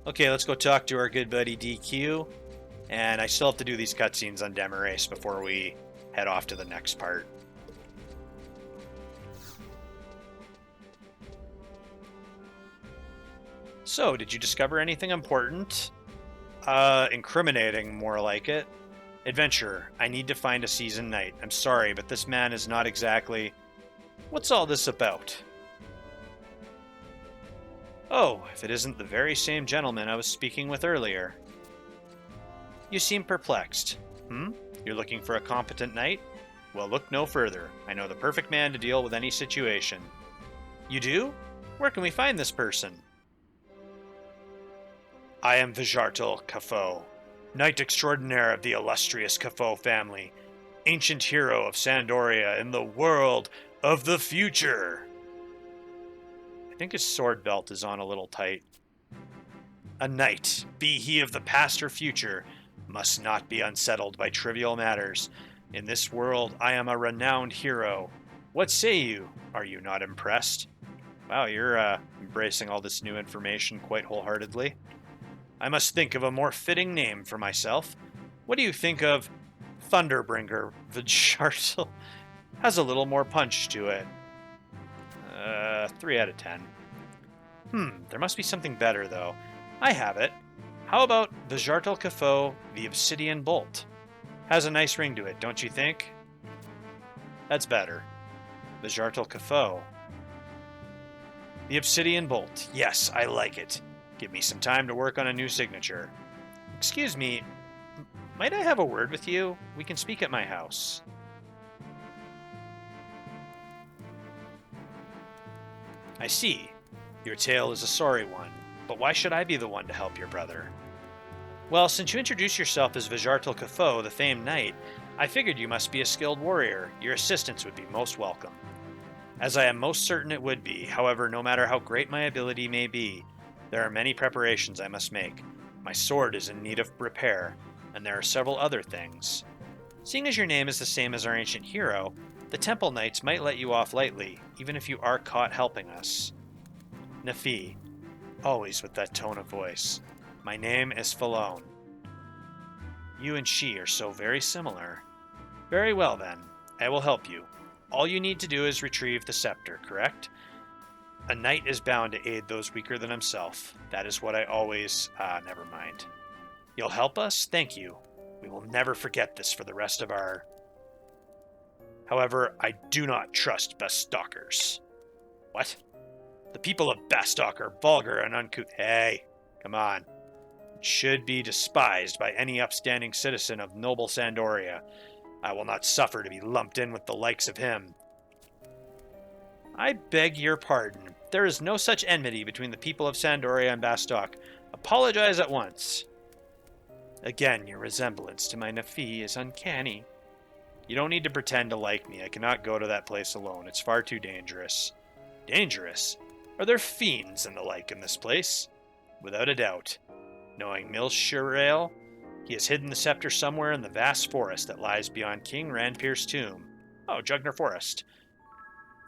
Okay, let's go talk to our good buddy DQ. And I still have to do these cutscenes on Demorace before we head off to the next part. So, did you discover anything important? Incriminating, more like it. Adventurer, I need to find a seasoned knight. I'm sorry, but this man is not exactly... What's all this about? Oh, if it isn't the very same gentleman I was speaking with earlier. You seem perplexed. You're looking for a competent knight? Well, look no further. I know the perfect man to deal with any situation. You do? Where can we find this person? I am Vijartal Caphieux, Knight Extraordinaire of the illustrious Caphieux family, ancient hero of Sandoria in the world of the future. I think his sword belt is on a little tight. A knight, be he of the past or future, must not be unsettled by trivial matters. In this world, I am a renowned hero. What say you? Are you not impressed? Wow, you're embracing all this new information quite wholeheartedly. I must think of a more fitting name for myself. What do you think of Thunderbringer Vijartal? Has a little more punch to it. 3 out of 10. There must be something better, though. I have it. How about Vijartal Caphieux, the Obsidian Bolt? Has a nice ring to it, don't you think? That's better. Vijartal Caphieux. The Obsidian Bolt. Yes, I like it. Give me some time to work on a new signature. Excuse me, might I have a word with you? We can speak at my house. I see. Your tale is a sorry one, but why should I be the one to help your brother? Well, since you introduced yourself as Vijartal Caphieux, the famed knight, I figured you must be a skilled warrior. Your assistance would be most welcome. As I am most certain it would be, however, no matter how great my ability may be, there are many preparations I must make. My sword is in need of repair, and there are several other things. Seeing as your name is the same as our ancient hero, the Temple Knights might let you off lightly, even if you are caught helping us. Nafi, always with that tone of voice. My name is Falone. You and she are so very similar. Very well then, I will help you. All you need to do is retrieve the scepter, correct? A knight is bound to aid those weaker than himself. That is what I always... never mind. You'll help us? Thank you. We will never forget this for the rest of our... However, I do not trust Bastalkers. What? The people of Bastalk are vulgar and uncouth. Hey, come on. It should be despised by any upstanding citizen of noble Sandoria. I will not suffer to be lumped in with the likes of him. I beg your pardon. There is no such enmity between the people of Sandoria and Bastalk. Apologize at once. Again, your resemblance to my Nafi is uncanny. You don't need to pretend to like me. I cannot go to that place alone. It's far too dangerous. Dangerous? Are there fiends and the like in this place? Without a doubt. Knowing Milshirail, he has hidden the scepter somewhere in the vast forest that lies beyond King Ranperre's tomb. Oh, Jugner Forest.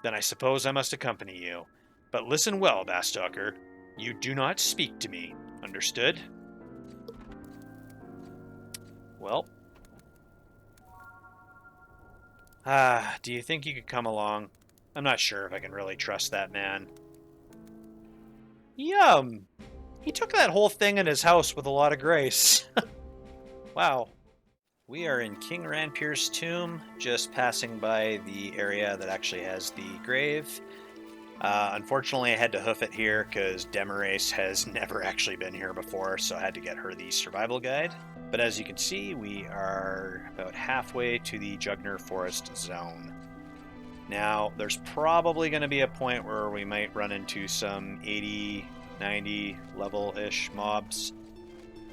Then I suppose I must accompany you. But listen well, Bastalker. You do not speak to me. Understood? Well. Do you think you could come along? I'm not sure if I can really trust that man. Yum! He took that whole thing in his house with a lot of grace. Wow. We are in King Ranperre's tomb, just passing by the area that actually has the grave. Unfortunately, I had to hoof it here because Demorace has never actually been here before, so I had to get her the survival guide. But as you can see, we are about halfway to the Jugner Forest zone. Now, there's probably going to be a point where we might run into some 80, 90 level-ish mobs.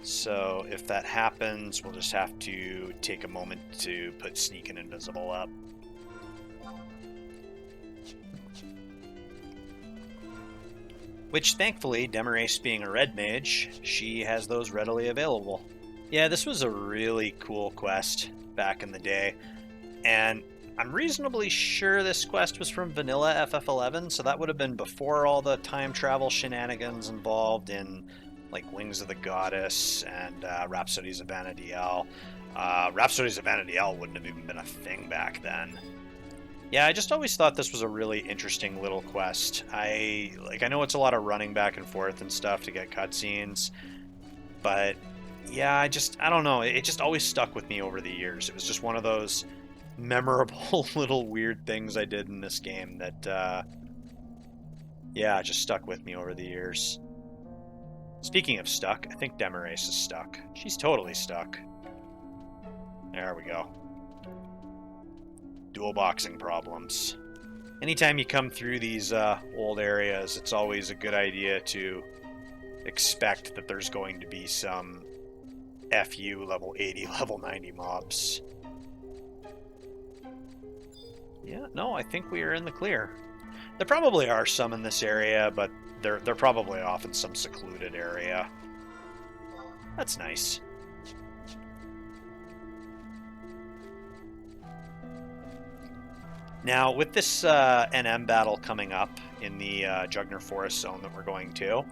So if that happens, we'll just have to take a moment to put Sneak and Invisible up. Which, thankfully, Demorace being a red mage, she has those readily available. Yeah, this was a really cool quest back in the day, and I'm reasonably sure this quest was from vanilla FF11, so that would have been before all the time travel shenanigans involved in like Wings of the Goddess and Rhapsodies of Vana'diel. Rhapsodies of Vana'diel wouldn't have even been a thing back then. Yeah, I just always thought this was a really interesting little quest. I know it's a lot of running back and forth and stuff to get cutscenes, but yeah, I don't know. It just always stuck with me over the years. It was just one of those memorable little weird things I did in this game that, yeah, just stuck with me over the years. Speaking of stuck, I think Demorace is stuck. She's totally stuck. There we go. Dual boxing problems. Anytime you come through these old areas, it's always a good idea to expect that there's going to be some FU level 80, level 90 mobs. Yeah, no, I think we are in the clear. There probably are some in this area, but they're probably off in some secluded area. That's nice. Now, with this NM battle coming up in the Jugner Forest Zone that we're going to,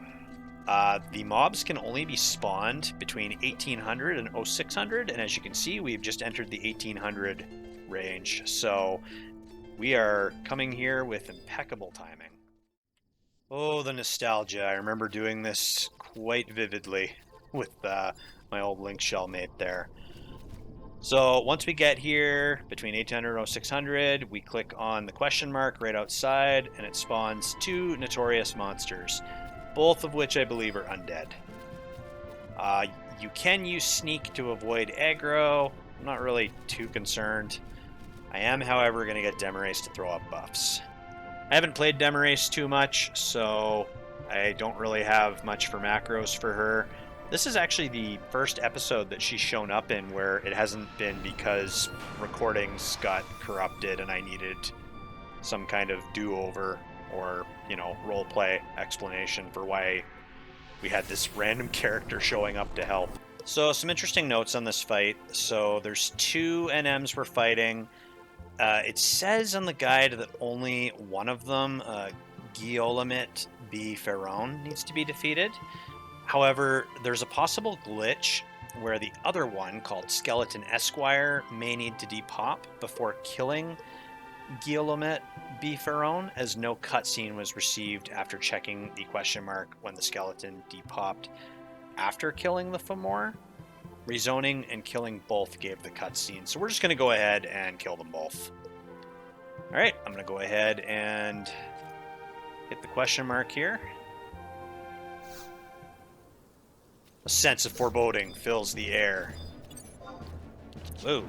the mobs can only be spawned between 1800 and 0600, and as you can see, we've just entered the 1800 range, so we are coming here with impeccable timing. Oh, the nostalgia. I remember doing this quite vividly with my old Link Shell mate there. So once we get here, between 800 and 0600, we click on the question mark right outside, and it spawns 2 notorious monsters, both of which I believe are undead. You can use sneak to avoid aggro. I'm not really too concerned. I am, however, going to get Demorace to throw up buffs. I haven't played Demorace too much, so I don't really have much for macros for her. This is actually the first episode that she's shown up in where it hasn't been because recordings got corrupted and I needed some kind of do-over or, you know, roleplay explanation for why we had this random character showing up to help. So some interesting notes on this fight. So there's 2 NMs we're fighting. It says on the guide that only one of them, Guillaumet B. Ferron, needs to be defeated. However, there's a possible glitch where the other one, called Skeleton Esquire, may need to depop before killing Guillaumet B. Ferron, as no cutscene was received after checking the question mark when the skeleton depopped after killing the Fomor. Rezoning and killing both gave the cutscene, so we're just going to go ahead and kill them both. Alright, I'm going to go ahead and hit the question mark here. A sense of foreboding fills the air. Whoa.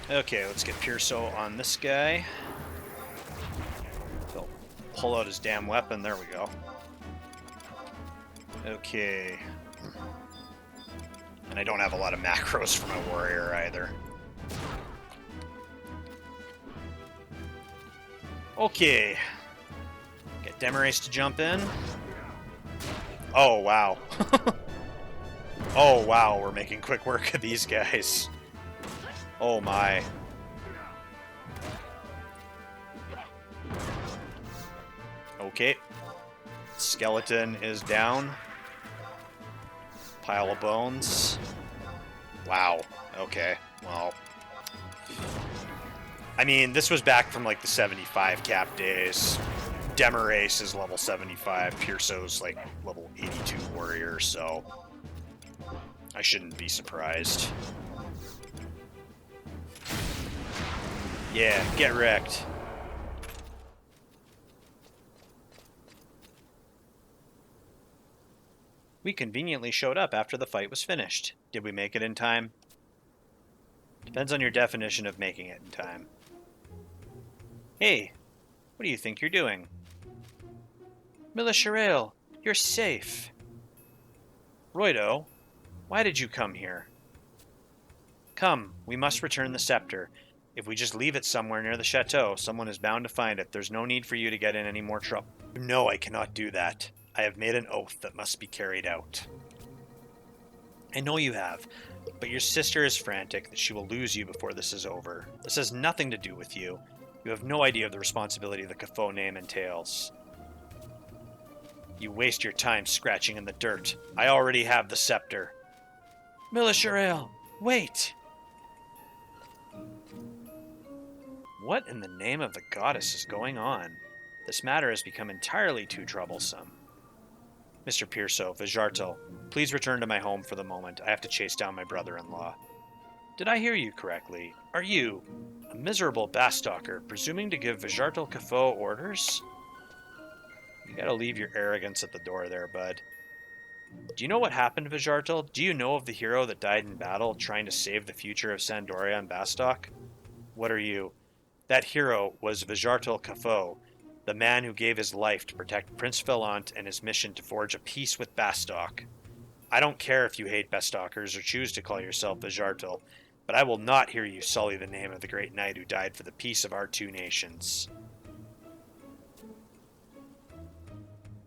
Okay, let's get Pierso on this guy. He'll pull out his damn weapon. There we go. Okay. And I don't have a lot of macros for my warrior either. Okay. Get Demorace to jump in. Oh, wow. Oh, wow, we're making quick work of these guys. Oh, my. Okay. Skeleton is down. Pile of bones. Wow. Okay. Well. I mean, this was back from, like, the 75 cap days. Demorace is level 75. Pierso's, like, level 82 warrior, so I shouldn't be surprised. Yeah, get wrecked. We conveniently showed up after the fight was finished. Did we make it in time? Depends on your definition of making it in time. Hey, what do you think you're doing? Milisharail, you're safe. Roido, why did you come here? Come, we must return the scepter. If we just leave it somewhere near the chateau, someone is bound to find it. There's no need for you to get in any more trouble. No, I cannot do that. I have made an oath that must be carried out. I know you have, but your sister is frantic that she will lose you before this is over. This has nothing to do with you. You have no idea of the responsibility the Caphieux name entails. You waste your time scratching in the dirt. I already have the scepter. Milisharael, wait! What in the name of the goddess is going on? This matter has become entirely too troublesome. Mr. Pierso, Vijartal, please return to my home for the moment. I have to chase down my brother-in-law. Did I hear you correctly? Are you, a miserable bastalker, presuming to give Vijartal Caphieux orders? You gotta leave your arrogance at the door there, bud. Do you know what happened, Vijartal? Do you know of the hero that died in battle trying to save the future of Sandoria and Bastok? What are you? That hero was Vijartal Caphieux, the man who gave his life to protect Prince Vaillant and his mission to forge a peace with Bastok. I don't care if you hate Bastalkers or choose to call yourself Vijartal, but I will not hear you sully the name of the great knight who died for the peace of our two nations.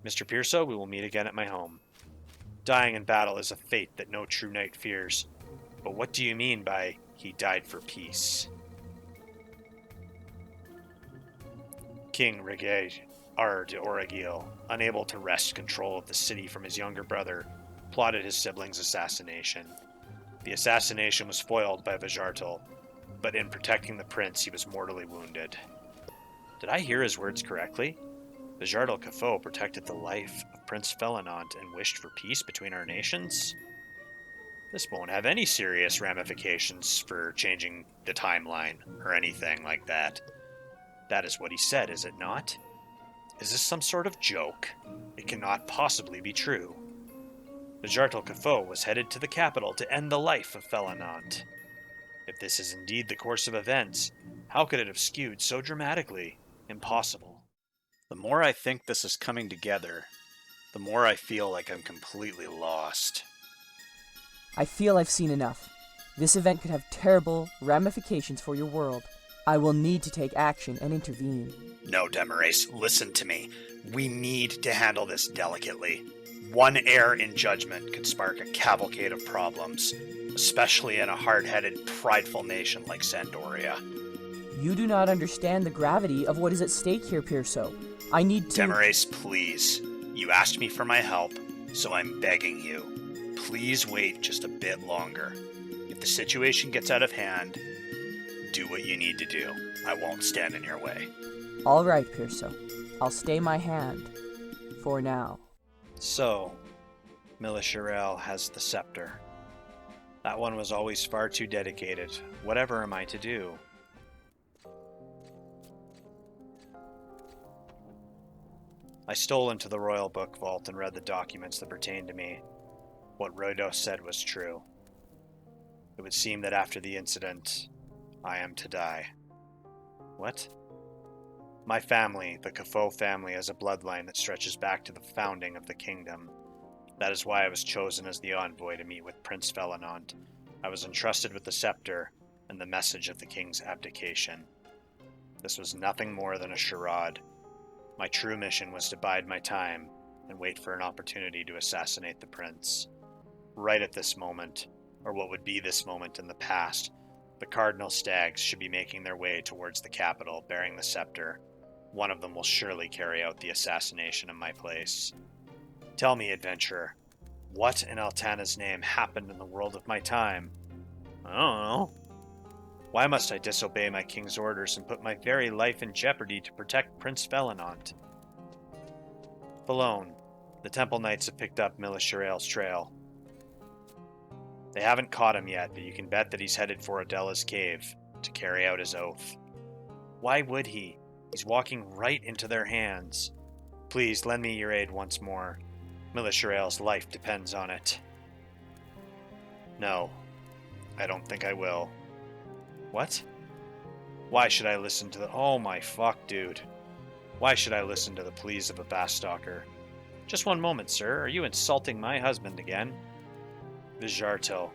Mr. Pierso, we will meet again at my home. Dying in battle is a fate that no true knight fears. But what do you mean by, he died for peace? King Ranperre de Oragil, unable to wrest control of the city from his younger brother, plotted his sibling's assassination. The assassination was foiled by Vijartal, but in protecting the prince he was mortally wounded. Did I hear his words correctly? Vijartal Caphieux protected the life of Prince Vaillant and wished for peace between our nations? This won't have any serious ramifications for changing the timeline or anything like that. That is what he said, is it not? Is this some sort of joke? It cannot possibly be true. Vijartal Caphieux was headed to the capital to end the life of Vaillant. If this is indeed the course of events, how could it have skewed so dramatically? Impossible. The more I think this is coming together, the more I feel like I'm completely lost. I feel I've seen enough. This event could have terrible ramifications for your world. I will need to take action and intervene. No, Demorace, listen to me. We need to handle this delicately. One error in judgment could spark a cavalcade of problems, especially in a hard-headed, prideful nation like Sandoria. You do not understand the gravity of what is at stake here, Pierso. I need to— Demorace, please. You asked me for my help, so I'm begging you. Please wait just a bit longer. If the situation gets out of hand, do what you need to do. I won't stand in your way. All right, Pierso. I'll stay my hand. For now. So, Milisharael has the scepter. That one was always far too dedicated. Whatever am I to do? I stole into the royal book vault and read the documents that pertained to me. What Rita said was true. It would seem that after the incident, I am to die. What? My family, the Caphieux family, has a bloodline that stretches back to the founding of the kingdom. That is why I was chosen as the envoy to meet with Prince Vaillant. I was entrusted with the scepter and the message of the king's abdication. This was nothing more than a charade. My true mission was to bide my time and wait for an opportunity to assassinate the prince. Right at this moment, or what would be this moment in the past, the cardinal stags should be making their way towards the capital bearing the scepter. One of them will surely carry out the assassination in my place. Tell me, adventurer, what in Altana's name happened in the world of my time? I don't know. Why must I disobey my king's orders and put my very life in jeopardy to protect Prince Vaillant? Falone, the Temple Knights have picked up Milisharael's trail. They haven't caught him yet, but you can bet that he's headed for Adela's cave to carry out his oath. Why would he? He's walking right into their hands. Please, lend me your aid once more. Milisharael's life depends on it. No, I don't think I will. What? Why should I listen to the— Oh my fuck, dude. Why should I listen to the pleas of a bastalker? Just one moment, sir. Are you insulting my husband again? Vijartal,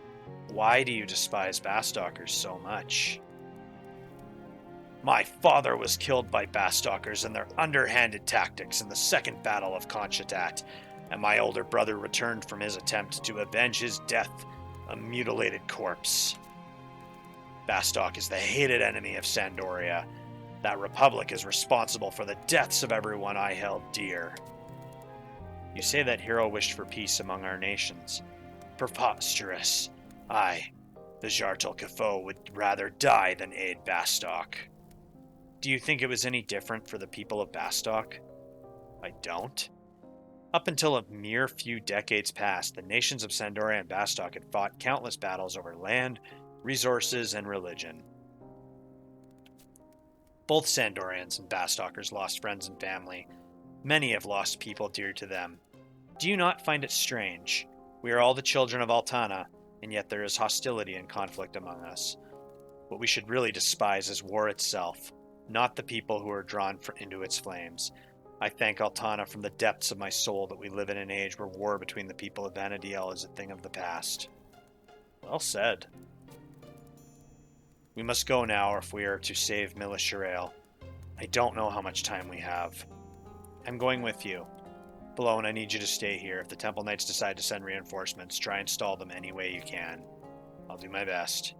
why do you despise bastalkers so much? My father was killed by bastalkers and their underhanded tactics in the Second Battle of Conchetat, and my older brother returned from his attempt to avenge his death, a mutilated corpse. Bastok is the hated enemy of Sandoria. That republic is responsible for the deaths of everyone I held dear. You say that hero wished for peace among our nations. Preposterous. I, Vijartal Caphieux, would rather die than aid Bastok. Do you think it was any different for the people of Bastok? I don't. Up until a mere few decades past, the nations of Sandoria and Bastok had fought countless battles over land, resources, and religion. Both Sandorians and Bastokers lost friends and family. Many have lost people dear to them. Do you not find it strange? We are all the children of Altana, and yet there is hostility and conflict among us. What we should really despise is war itself, not the people who are drawn into its flames. I thank Altana from the depths of my soul that we live in an age where war between the people of Vanadiel is a thing of the past. Well said. We must go now if we are to save Milisharail. I don't know how much time we have. I'm going with you. Balone, I need you to stay here. If the Temple Knights decide to send reinforcements, try and stall them any way you can. I'll do my best.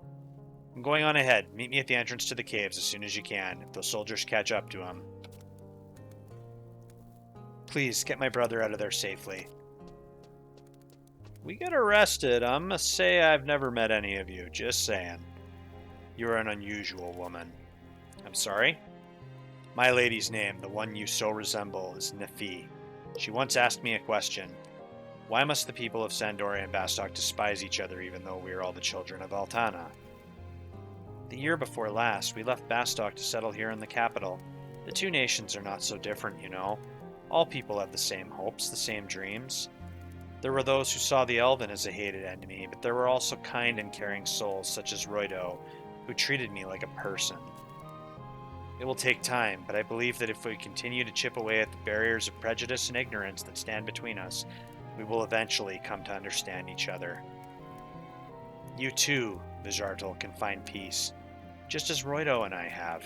I'm going on ahead. Meet me at the entrance to the caves as soon as you can, if those soldiers catch up to him. Please, get my brother out of there safely. We get arrested. I must say I've never met any of you. Just saying. You're an unusual woman. I'm sorry? My lady's name, the one you so resemble, is Nefi. She once asked me a question. Why must the people of Sandoria and Bastok despise each other even though we are all the children of Altana? The year before last, we left Bastok to settle here in the capital. The two nations are not so different, you know. All people have the same hopes, the same dreams. There were those who saw the Elvaan as a hated enemy, but there were also kind and caring souls such as Rita, who treated me like a person. It will take time, but I believe that if we continue to chip away at the barriers of prejudice and ignorance that stand between us, we will eventually come to understand each other. You too, Vijartal, can find peace, just as Rita and I have. ...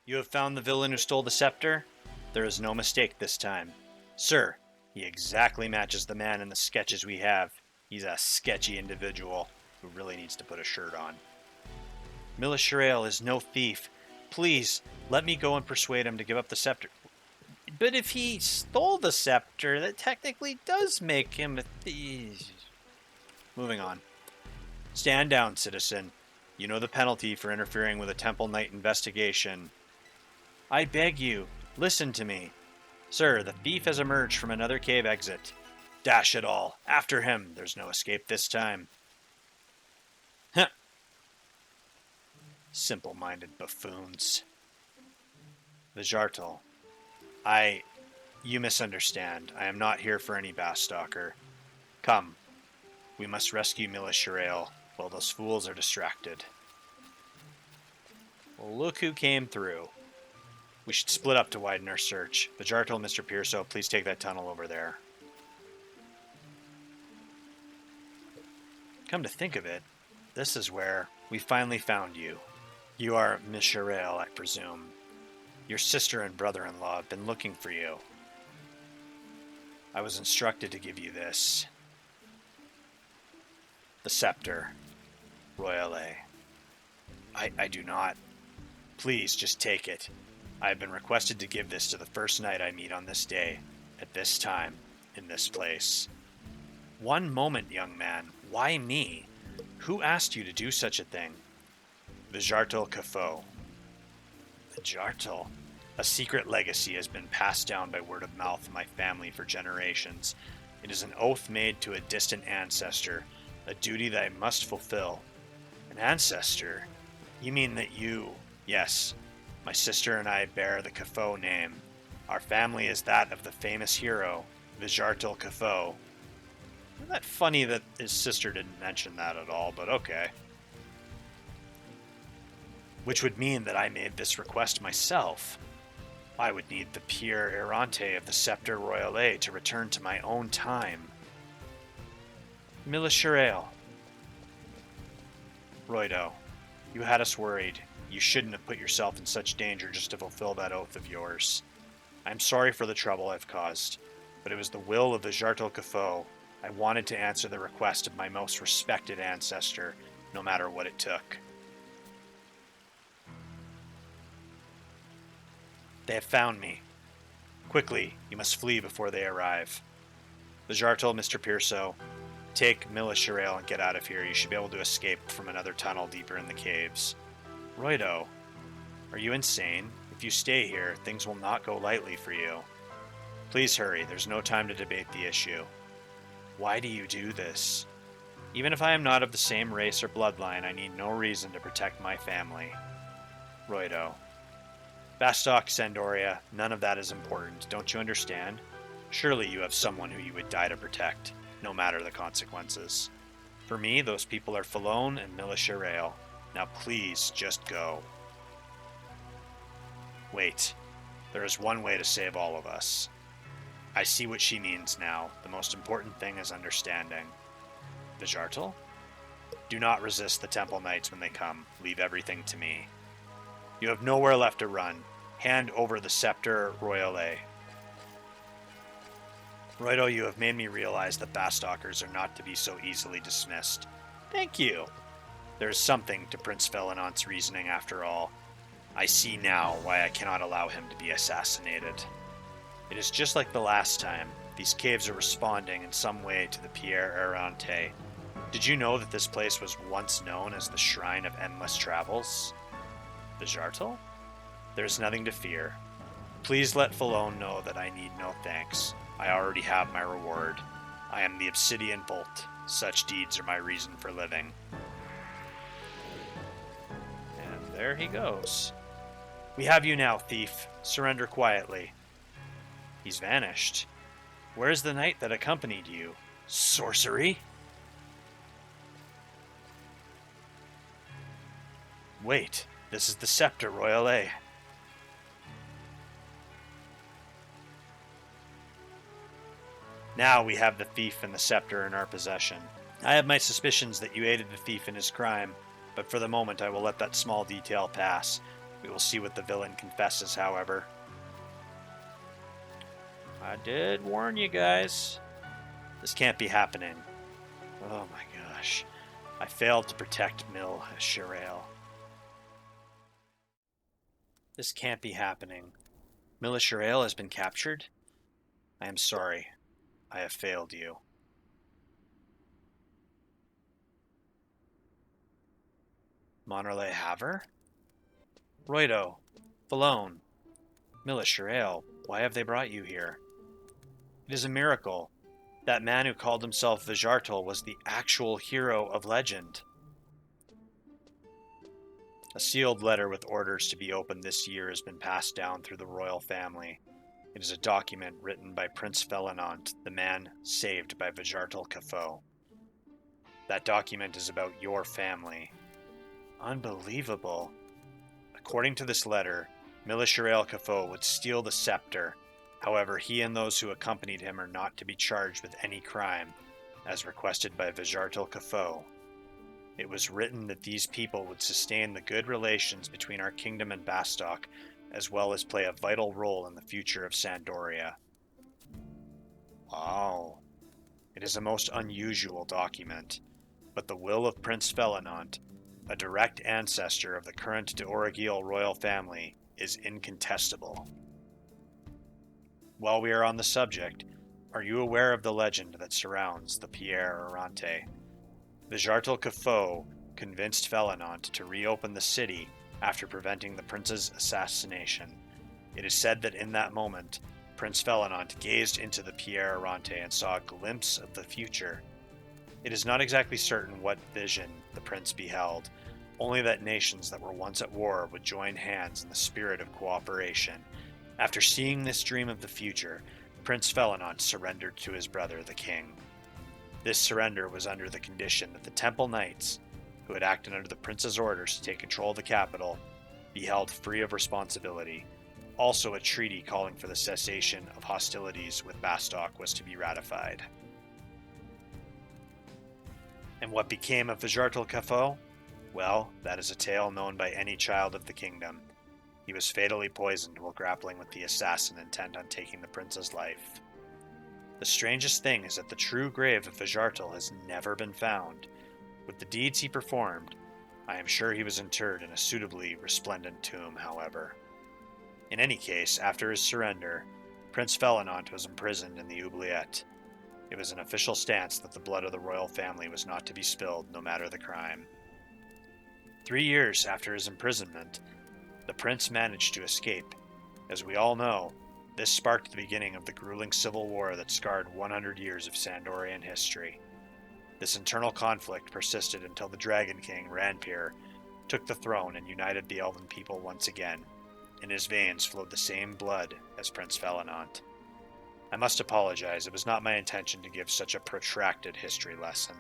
You have found the villain who stole the scepter? There is no mistake this time. Sir, he exactly matches the man in the sketches we have. He's a sketchy individual who really needs to put a shirt on. Milisharail is no thief. Please, let me go and persuade him to give up the scepter. But if he stole the scepter, that technically does make him a thief. Moving on. Stand down, citizen. You know the penalty for interfering with a Temple Knight investigation. I beg you, listen to me. Sir, the thief has emerged from another cave exit. Dash it all. After him. There's no escape this time. Huh. Simple-minded buffoons. Vijartal. You misunderstand. I am not here for any Bastoker. Come. We must rescue Milisharail while those fools are distracted. Well, look who came through. We should split up to widen our search. Vijartal and Mr. Pierso, please take that tunnel over there. Come to think of it, this is where we finally found you. You are Milisharail, I presume. Your sister and brother-in-law have been looking for you. I was instructed to give you this. The Scepter Royaulais. I do not. Please, just take it. I have been requested to give this to the first knight I meet on this day, at this time, in this place. One moment, young man. Why me? Who asked you to do such a thing? Vijartal Caphieux. Vijartal? A secret legacy has been passed down by word of mouth in my family for generations. It is an oath made to a distant ancestor, a duty that I must fulfill. An ancestor? You mean that you... Yes, my sister and I bear the Caphieux name. Our family is that of the famous hero, Vijartal Caphieux. Isn't that funny that his sister didn't mention that at all, but okay. Which would mean that I made this request myself. I would need the pure errante of the Scepter Royaulais to return to my own time. Milisharail. Rita, you had us worried. You shouldn't have put yourself in such danger just to fulfill that oath of yours. I'm sorry for the trouble I've caused, but it was the will of Vijartal Caphieux. I wanted to answer the request of my most respected ancestor, no matter what it took. They have found me. Quickly, you must flee before they arrive. Vijartal, Mr. Pierso, take Vijartal and get out of here. You should be able to escape from another tunnel deeper in the caves. Rita, are you insane? If you stay here, things will not go lightly for you. Please hurry, there's no time to debate the issue. Why do you do this? Even if I am not of the same race or bloodline, I need no reason to protect my family. Rita. Bastok, Sandoria, none of that is important. Don't you understand? Surely you have someone who you would die to protect, no matter the consequences. For me, those people are Falone and Vijartal. Now please, just go. Wait. There is one way to save all of us. I see what she means now. The most important thing is understanding. Vijartal? Do not resist the Temple Knights when they come. Leave everything to me. You have nowhere left to run. Hand over the Scepter Royaulais. Rita, you have made me realize that Bastalkers are not to be so easily dismissed. Thank you. There is something to Prince Velenant's reasoning after all. I see now why I cannot allow him to be assassinated. It is just like the last time. These caves are responding in some way to the Pierre Errante. Did you know that this place was once known as the Shrine of Endless Travels? Vijartal? There is nothing to fear. Please let Falone know that I need no thanks. I already have my reward. I am the Obsidian Bolt. Such deeds are my reason for living. And there he goes. We have you now, thief. Surrender quietly. He's vanished. Where's the knight that accompanied you? Sorcery? Wait, this is the Scepter Royaulais. Now we have the thief and the scepter in our possession. I have my suspicions that you aided the thief in his crime, but for the moment I will let that small detail pass. We will see what the villain confesses, however. I did warn you guys. This can't be happening. Oh my gosh. I failed to protect Vijartal. This can't be happening. Vijartal has been captured? I am sorry. I have failed you. Monterley Haver? Rita, Falone, Vijartal, why have they brought you here? It is a miracle. That man who called himself Vijartal was the actual hero of legend. A sealed letter with orders to be opened this year has been passed down through the royal family. It is a document written by Prince Velenant, the man saved by Vijartal Caphieux. That document is about your family. Unbelievable. According to this letter, Vijartal Caphieux would steal the scepter. However, he and those who accompanied him are not to be charged with any crime, as requested by Vijartal Caphieux. It was written that these people would sustain the good relations between our kingdom and Bastok, as well as play a vital role in the future of Sandoria. Wow. It is a most unusual document, but the will of Prince Velenant, a direct ancestor of the current de Origil royal family, is incontestable. While we are on the subject, are you aware of the legend that surrounds the Pierre Errante? Vijartal Caphieux convinced Velenant to reopen the city after preventing the prince's assassination. It is said that in that moment, Prince Velenant gazed into the Pierre Errante and saw a glimpse of the future. It is not exactly certain what vision the prince beheld, only that nations that were once at war would join hands in the spirit of cooperation. After seeing this dream of the future, Prince Velenant surrendered to his brother, the king. This surrender was under the condition that the Temple Knights, who had acted under the prince's orders to take control of the capital, be held free of responsibility. Also, a treaty calling for the cessation of hostilities with Bastok was to be ratified. And what became of Vijartal Caphieux? Well, that is a tale known by any child of the kingdom. He was fatally poisoned while grappling with the assassin intent on taking the prince's life. The strangest thing is that the true grave of Vijartal has never been found. With the deeds he performed, I am sure he was interred in a suitably resplendent tomb, however. In any case, after his surrender, Prince Fellinant was imprisoned in the oubliette. It was an official stance that the blood of the royal family was not to be spilled, no matter the crime. 3 years after his imprisonment, the prince managed to escape. As we all know, this sparked the beginning of the grueling civil war that scarred 100 years of Sandorian history. This internal conflict persisted until the Dragon King, Ranperre, took the throne and united the elven people once again. In his veins flowed the same blood as Prince Fellinant. I must apologize, it was not my intention to give such a protracted history lesson.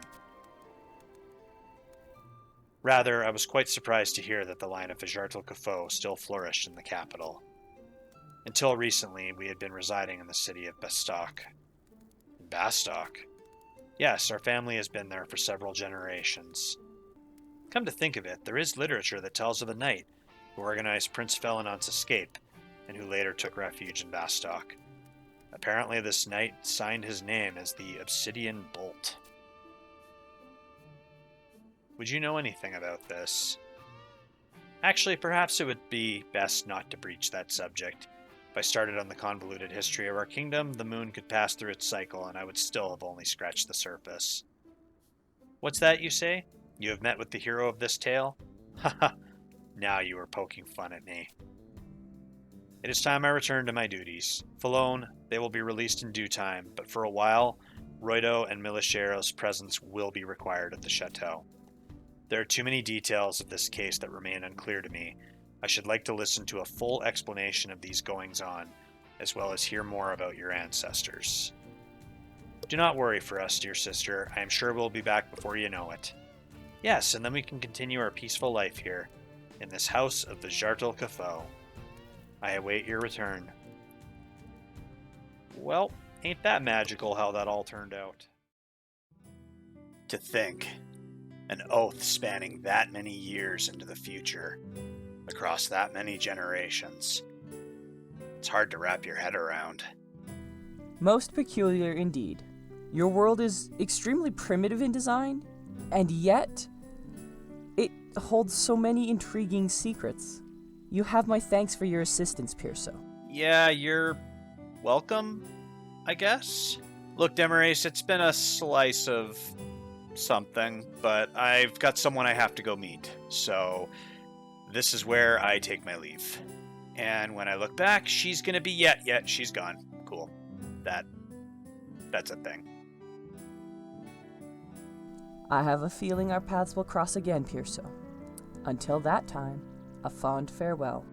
Rather, I was quite surprised to hear that the line of Vijartal Caphieux still flourished in the capital. Until recently, we had been residing in the city of Bastock. Bastock? Yes, our family has been there for several generations. Come to think of it, there is literature that tells of a knight who organized Prince Fellinant's escape, and who later took refuge in Bastock. Apparently this knight signed his name as the Obsidian Bolt. Would you know anything about this? Actually, perhaps it would be best not to breach that subject. If I started on the convoluted history of our kingdom, the moon could pass through its cycle and I would still have only scratched the surface. What's that you say? You have met with the hero of this tale? Haha, now you are poking fun at me. It is time I return to my duties. Falone, they will be released in due time, but for a while, Rita and Milichero's presence will be required at the chateau. There are too many details of this case that remain unclear to me. I should like to listen to a full explanation of these goings-on, as well as hear more about your ancestors. Do not worry for us, dear sister. I am sure we'll be back before you know it. Yes, and then we can continue our peaceful life here, in this house of Vijartal Caphieux. I await your return. Well, ain't that magical how that all turned out? To think, an oath spanning that many years into the future, across that many generations. It's hard to wrap your head around. Most peculiar indeed. Your world is extremely primitive in design, and yet it holds so many intriguing secrets. You have my thanks for your assistance, Pierso. Yeah, you're welcome, I guess. Look, Demorace, it's been a slice of something, but I've got someone I have to go meet, so this is where I take my leave. And when I look back, she's gonna be yet, she's gone. Cool. That's a thing. I have a feeling our paths will cross again, Pierso. Until that time, a fond farewell.